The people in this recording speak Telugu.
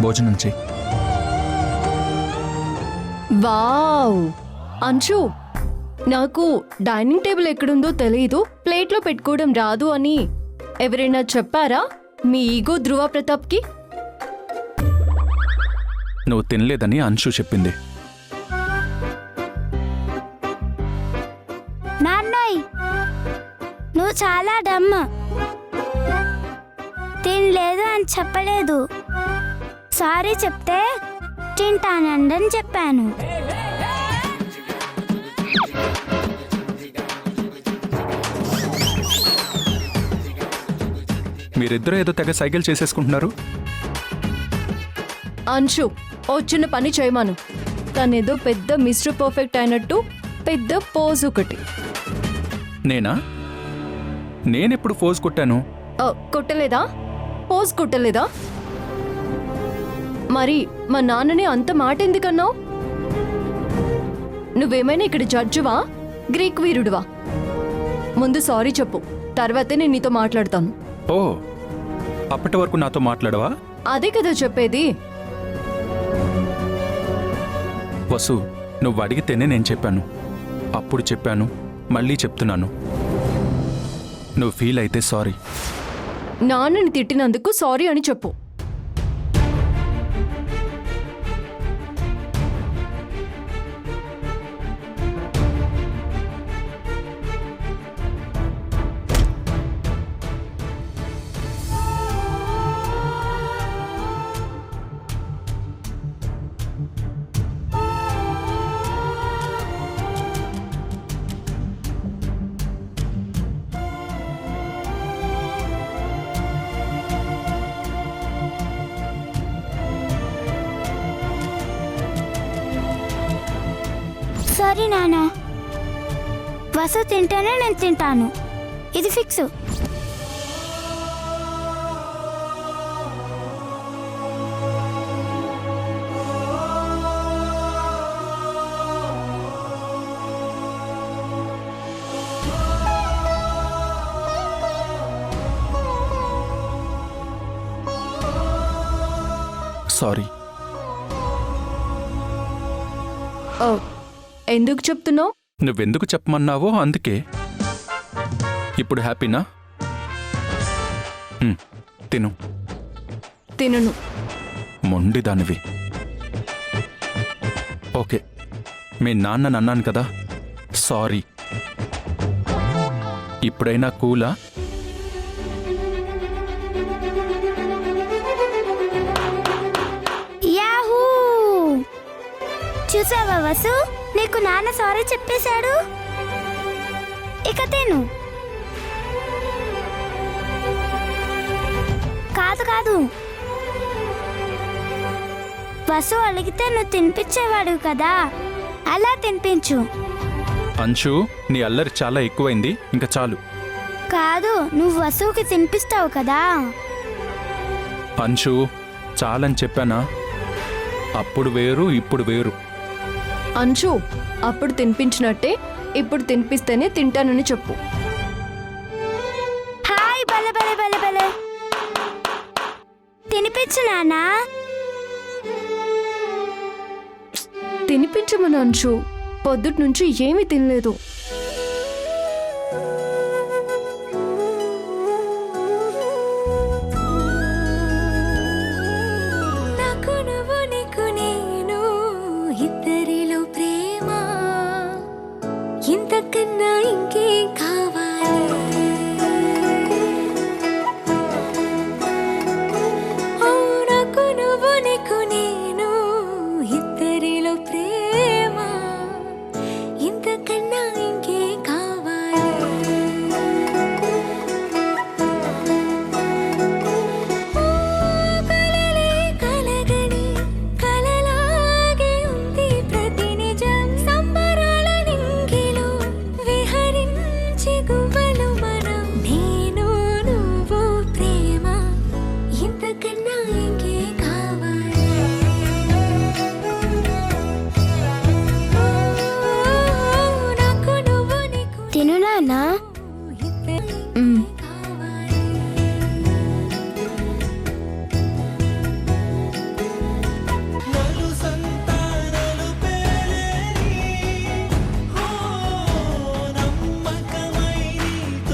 భోజనం చెయ్యి. వావ్ అంశు, నాకు డైనింగ్ టేబుల్ ఎక్కడుందో తెలియదు, ప్లేట్లో పెట్టుకోవడం రాదు అని ఎవరైనా చెప్పారా మీ ఈగో ధ్రువ ప్రతాప్కి? నువ్వు తినలేదని అంశు చెప్పింది. నాన్నోయ్, నువ్వు చాలా డమ్. తినలేదు అని చెప్పలేదు, సారీ చెప్తే తింటానండి చెప్పాను. మీరిద్దరూ ఏదో తెగ సైకిల్ చేసేసుకుంటున్నారు. అంశు, ఓ చిన్న పని చేయమాను. తనేదో పెద్ద మిస్టర్ పర్ఫెక్ట్ అయినట్టు పెద్ద పోజ్ ఒకటి. నేనా? నేనెప్పుడు ఫోజ్ కొట్టాను? కొట్టలేదా? పోజ్ కొట్టలేదా? మరి మా నాన్నని అంత మాట ఎందుకన్నావు? నువ్వేమైనా ఇక్కడ జడ్జువా, గ్రీక్ వీరుడువా? ముందు సారీ చెప్పు, తర్వాతే నేను నీతో మాట్లాడతాను. ఓ, అప్పటి వరకు నాతో మాట్లాడవా? అదే కదా చెప్పేది. వసు, నువ్వు అడిగితేనే నేను చెప్పాను. అప్పుడు చెప్పాను, మళ్ళీ చెప్తున్నాను. నువ్వు ఫీల్ అయితే సారీ. నాన్నని తిట్టినందుకు సారీ అని చెప్పు. సారీ నాన్న, వసు తింటేనే నేను తింటాను, ఇది ఫిక్స్. సారీ. ఎందుకు చెప్తున్నావు? నువ్వెందుకు చెప్పమన్నావో అందుకే. ఇప్పుడు హ్యాపీనా? తిను. తినను. మొండిదానివి. ఓకే, మీ నాన్నని అన్నాను కదా, సారీ. ఇప్పుడైనా కూలా? యాహూ, చూసావా వసు, నీకు నాన్న సారీ చెప్పేశాడు. ఇక తిను. కాదు కాదు, వసు అడిగితే నువ్వు తినిపించేవాడు కదా, అలా తినిపించు. అంశు, నీ అల్లరి చాలా ఎక్కువైంది, ఇంకా చాలు. కాదు, నువ్వు వసుకి తినిపిస్తావు కదా. అంశు, చాలని చెప్పానా? అప్పుడు వేరు, ఇప్పుడు వేరు. అంశు, అప్పుడు తినిపించినట్టే ఇప్పుడు తినిపిస్తేనే తింటానని చెప్పు. హాయ్, బలే బలే బలే బలే. తినిపించు నాన్నా. తినిపించమను అంశు, పొద్దుటి నుంచి ఏమీ తినలేదు.